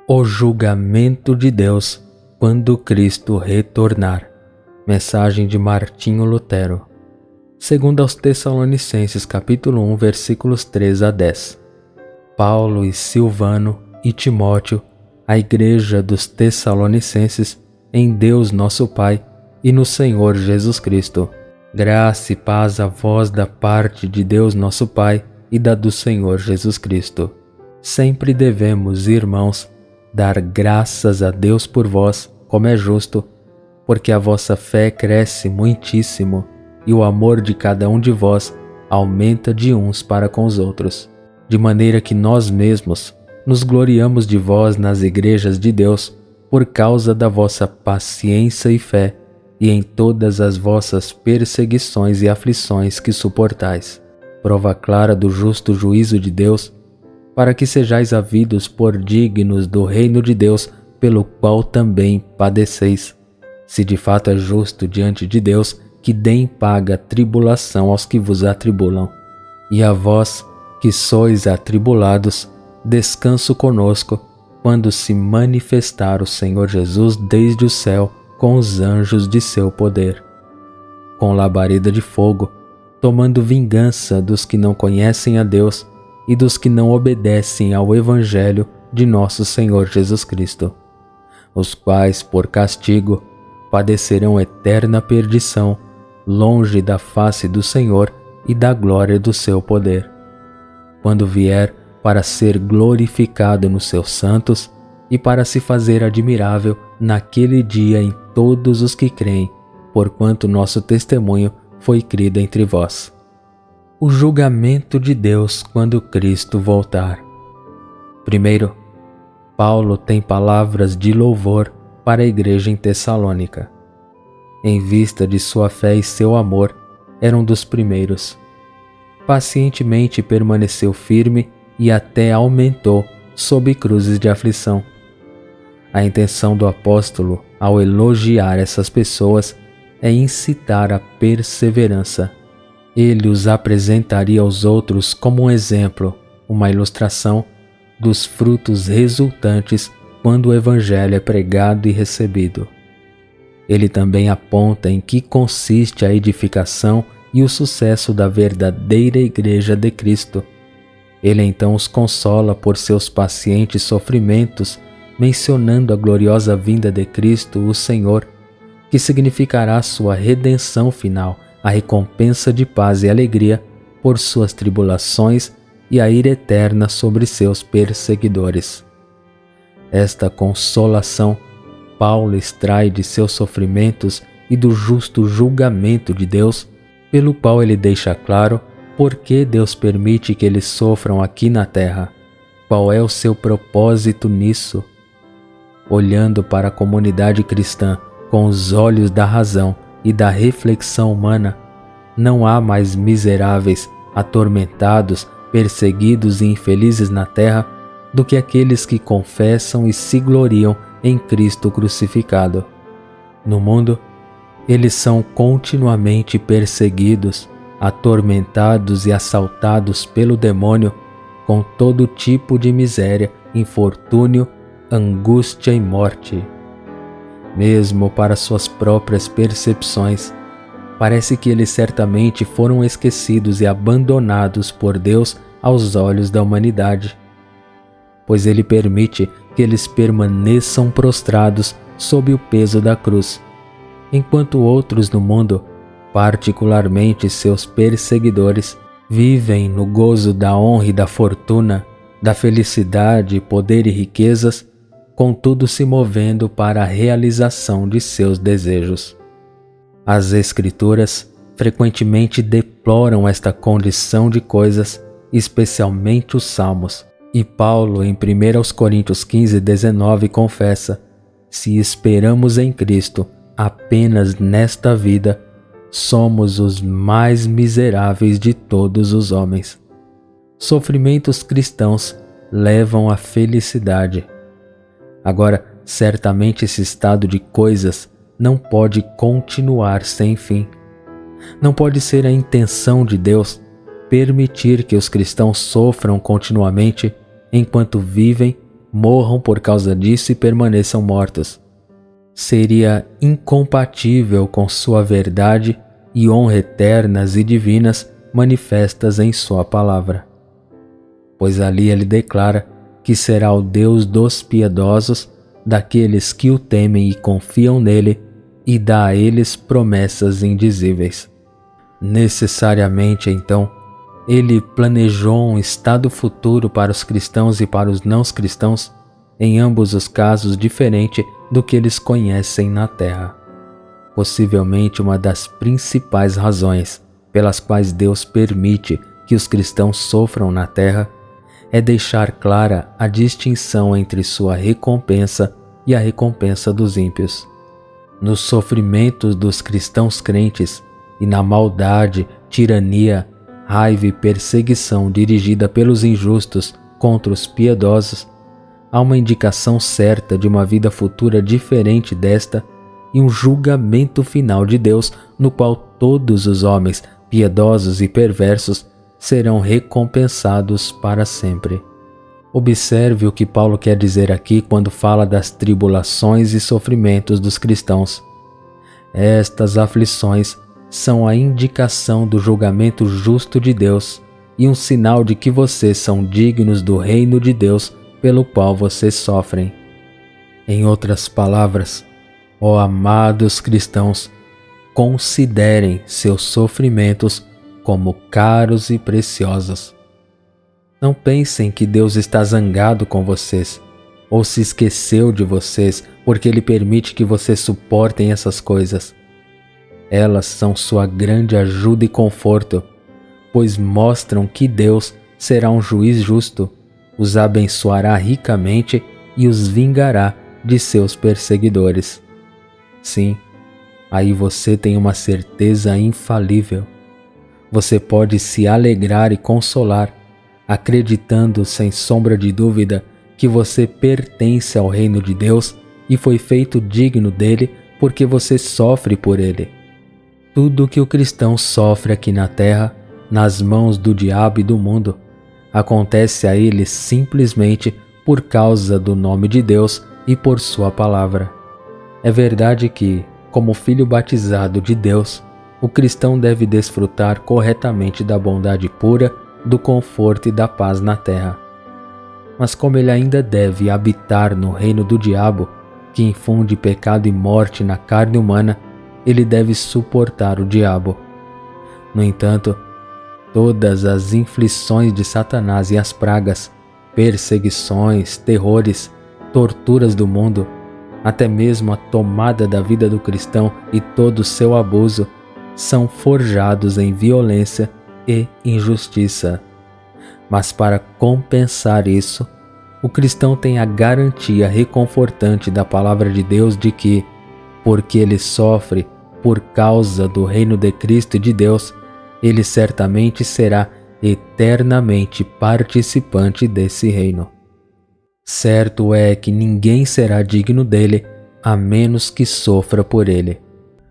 O julgamento de Deus quando Cristo retornar. Mensagem de Martinho Lutero. Segundo aos Tessalonicenses, capítulo 1, versículos 3 a 10. Paulo e Silvano e Timóteo, a igreja dos Tessalonicenses, em Deus nosso Pai e no Senhor Jesus Cristo. Graça e paz a vós da parte de Deus nosso Pai e da do Senhor Jesus Cristo. Sempre devemos, irmãos, dar graças a Deus por vós, como é justo, porque a vossa fé cresce muitíssimo e o amor de cada um de vós aumenta de uns para com os outros, de maneira que nós mesmos nos gloriamos de vós nas igrejas de Deus por causa da vossa paciência e fé e em todas as vossas perseguições e aflições que suportais, prova clara do justo juízo de Deus, para que sejais havidos por dignos do reino de Deus, pelo qual também padeceis, se de fato é justo diante de Deus que deem paga tribulação aos que vos atribulam. E a vós, que sois atribulados, descanso conosco, quando se manifestar o Senhor Jesus desde o céu com os anjos de seu poder, com labareda de fogo, tomando vingança dos que não conhecem a Deus e dos que não obedecem ao Evangelho de nosso Senhor Jesus Cristo, os quais, por castigo, padecerão eterna perdição, longe da face do Senhor e da glória do seu poder, quando vier para ser glorificado nos seus santos e para se fazer admirável naquele dia em todos os que creem, porquanto nosso testemunho foi crido entre vós. O julgamento de Deus quando Cristo voltar. Primeiro, Paulo tem palavras de louvor para a igreja em Tessalônica. Em vista de sua fé e seu amor, era um dos primeiros. Pacientemente permaneceu firme e até aumentou sob cruzes de aflição. A intenção do apóstolo, ao elogiar essas pessoas, é incitar a perseverança. Ele os apresentaria aos outros como um exemplo, uma ilustração dos frutos resultantes quando o Evangelho é pregado e recebido. Ele também aponta em que consiste a edificação e o sucesso da verdadeira Igreja de Cristo. Ele então os consola por seus pacientes sofrimentos, mencionando a gloriosa vinda de Cristo, o Senhor, que significará sua redenção final, a recompensa de paz e alegria por suas tribulações e a ira eterna sobre seus perseguidores. Esta consolação Paulo extrai de seus sofrimentos e do justo julgamento de Deus, pelo qual ele deixa claro por que Deus permite que eles sofram aqui na terra, qual é o seu propósito nisso. Olhando para a comunidade cristã com os olhos da razão e da reflexão humana, não há mais miseráveis, atormentados, perseguidos e infelizes na terra do que aqueles que confessam e se gloriam em Cristo crucificado. No mundo, eles são continuamente perseguidos, atormentados e assaltados pelo demônio com todo tipo de miséria, infortúnio, angústia e morte. Mesmo para suas próprias percepções, parece que eles certamente foram esquecidos e abandonados por Deus aos olhos da humanidade, pois Ele permite que eles permaneçam prostrados sob o peso da cruz, enquanto outros no mundo, particularmente seus perseguidores, vivem no gozo da honra e da fortuna, da felicidade, poder e riquezas, contudo se movendo para a realização de seus desejos. As Escrituras frequentemente deploram esta condição de coisas, especialmente os Salmos, e Paulo, em 1 Coríntios 15:19, confessa: se esperamos em Cristo apenas nesta vida, somos os mais miseráveis de todos os homens. Sofrimentos cristãos levam à felicidade. Agora, certamente esse estado de coisas não pode continuar sem fim. Não pode ser a intenção de Deus permitir que os cristãos sofram continuamente enquanto vivem morram por causa disso e permaneçam mortos. Seria incompatível com sua verdade e honra eternas e divinas manifestas em sua palavra. Pois ali ele declara que será o Deus dos piedosos, daqueles que o temem e confiam nele, e dá a eles promessas indizíveis. Necessariamente, então, ele planejou um estado futuro para os cristãos e para os não cristãos, em ambos os casos diferente do que eles conhecem na Terra. Possivelmente uma das principais razões pelas quais Deus permite que os cristãos sofram na Terra é deixar clara a distinção entre sua recompensa e a recompensa dos ímpios. Nos sofrimentos dos cristãos crentes e na maldade, tirania, raiva e perseguição dirigida pelos injustos contra os piedosos, há uma indicação certa de uma vida futura diferente desta e um julgamento final de Deus no qual todos os homens, piedosos e perversos, serão recompensados para sempre. Observe o que Paulo quer dizer aqui quando fala das tribulações e sofrimentos dos cristãos. Estas aflições são a indicação do julgamento justo de Deus e um sinal de que vocês são dignos do reino de Deus pelo qual vocês sofrem. Em outras palavras, ó amados cristãos, considerem seus sofrimentos como caros e preciosos. Não pensem que Deus está zangado com vocês ou se esqueceu de vocês porque Ele permite que vocês suportem essas coisas. Elas são sua grande ajuda e conforto, pois mostram que Deus será um juiz justo, os abençoará ricamente e os vingará de seus perseguidores. Sim, aí você tem uma certeza infalível. Você pode se alegrar e consolar, acreditando sem sombra de dúvida que você pertence ao reino de Deus e foi feito digno dele porque você sofre por ele. Tudo que o cristão sofre aqui na terra, nas mãos do diabo e do mundo, acontece a ele simplesmente por causa do nome de Deus e por sua palavra. É verdade que, como filho batizado de Deus, o cristão deve desfrutar corretamente da bondade pura, do conforto e da paz na terra. Mas como ele ainda deve habitar no reino do diabo, que infunde pecado e morte na carne humana, ele deve suportar o diabo. No entanto, todas as inflições de Satanás e as pragas, perseguições, terrores, torturas do mundo, até mesmo a tomada da vida do cristão e todo o seu abuso, são forjados em violência e injustiça. Mas para compensar isso, o cristão tem a garantia reconfortante da palavra de Deus de que, porque ele sofre por causa do reino de Cristo e de Deus, ele certamente será eternamente participante desse reino. Certo é que ninguém será digno dele, a menos que sofra por ele.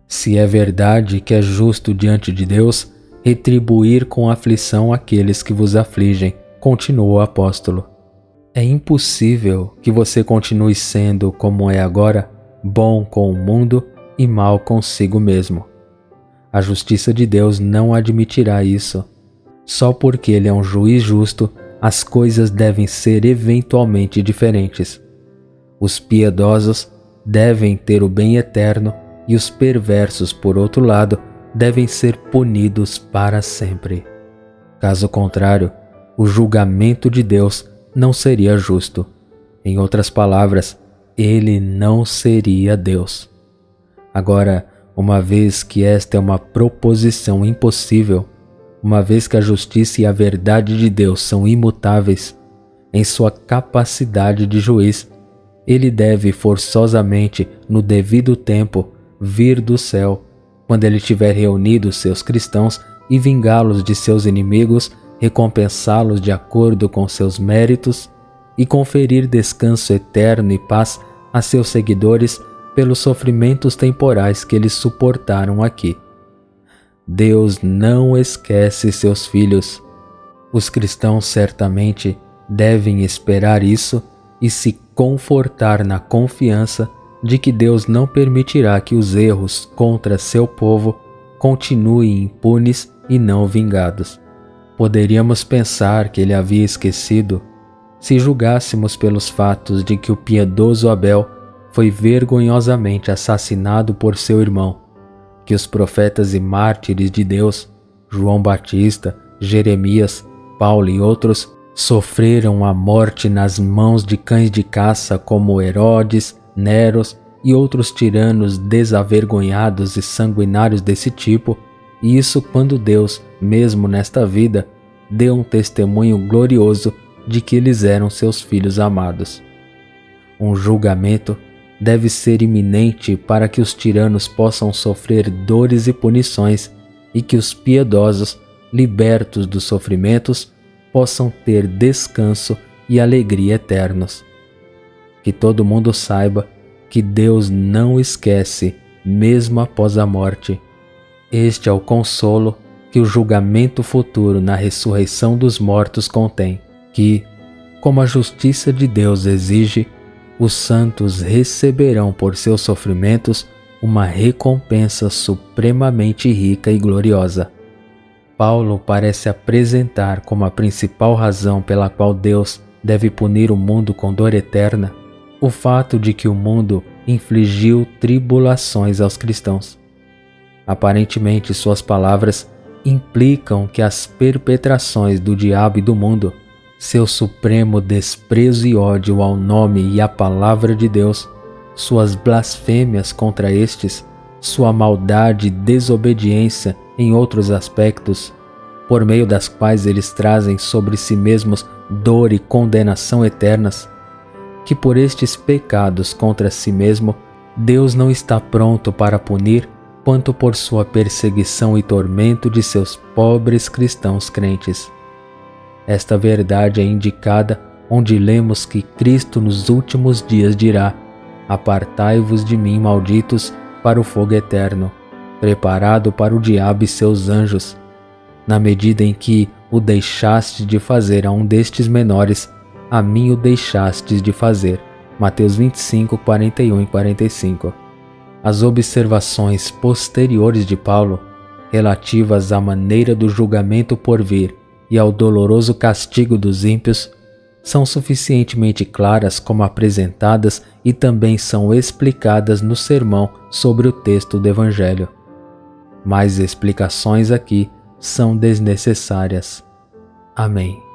Se é verdade que é justo diante de Deus retribuir com aflição aqueles que vos afligem, continuou o apóstolo. É impossível que você continue sendo, como é agora, bom com o mundo e mal consigo mesmo. A justiça de Deus não admitirá isso. Só porque Ele é um juiz justo, as coisas devem ser eventualmente diferentes. Os piedosos devem ter o bem eterno e os perversos, por outro lado, devem ser punidos para sempre. Caso contrário, o julgamento de Deus não seria justo. Em outras palavras, Ele não seria Deus. Agora, uma vez que esta é uma proposição impossível, uma vez que a justiça e a verdade de Deus são imutáveis, em sua capacidade de juiz, Ele deve forçosamente, no devido tempo, vir do céu, quando Ele tiver reunido seus cristãos e vingá-los de seus inimigos, recompensá-los de acordo com seus méritos e conferir descanso eterno e paz a seus seguidores pelos sofrimentos temporais que eles suportaram aqui. Deus não esquece seus filhos. Os cristãos certamente devem esperar isso e se confortar na confiança de que Deus não permitirá que os erros contra seu povo continuem impunes e não vingados. Poderíamos pensar que ele havia esquecido se julgássemos pelos fatos de que o piedoso Abel foi vergonhosamente assassinado por seu irmão, que os profetas e mártires de Deus, João Batista, Jeremias, Paulo e outros, sofreram a morte nas mãos de cães de caça como Herodes, Neros e outros tiranos desavergonhados e sanguinários desse tipo, e isso quando Deus, mesmo nesta vida, deu um testemunho glorioso de que eles eram seus filhos amados. Um julgamento deve ser iminente para que os tiranos possam sofrer dores e punições e que os piedosos, libertos dos sofrimentos, possam ter descanso e alegria eternos. Que todo mundo saiba que Deus não esquece, mesmo após a morte. Este é o consolo que o julgamento futuro na ressurreição dos mortos contém, que, como a justiça de Deus exige, os santos receberão por seus sofrimentos uma recompensa supremamente rica e gloriosa. Paulo parece apresentar como a principal razão pela qual Deus deve punir o mundo com dor eterna o fato de que o mundo infligiu tribulações aos cristãos. Aparentemente, suas palavras implicam que as perpetrações do diabo e do mundo, seu supremo desprezo e ódio ao nome e à palavra de Deus, suas blasfêmias contra estes, sua maldade e desobediência em outros aspectos, por meio das quais eles trazem sobre si mesmos dor e condenação eternas, que por estes pecados contra si mesmo, Deus não está pronto para punir, quanto por sua perseguição e tormento de seus pobres cristãos crentes. Esta verdade é indicada onde lemos que Cristo nos últimos dias dirá: apartai-vos de mim, malditos, para o fogo eterno, preparado para o diabo e seus anjos. Na medida em que o deixaste de fazer a um destes menores, a mim o deixastes de fazer. Mateus 25, 41 e 45. As observações posteriores de Paulo, relativas à maneira do julgamento por vir e ao doloroso castigo dos ímpios, são suficientemente claras como apresentadas e também são explicadas no sermão sobre o texto do Evangelho. Mais explicações aqui são desnecessárias. Amém.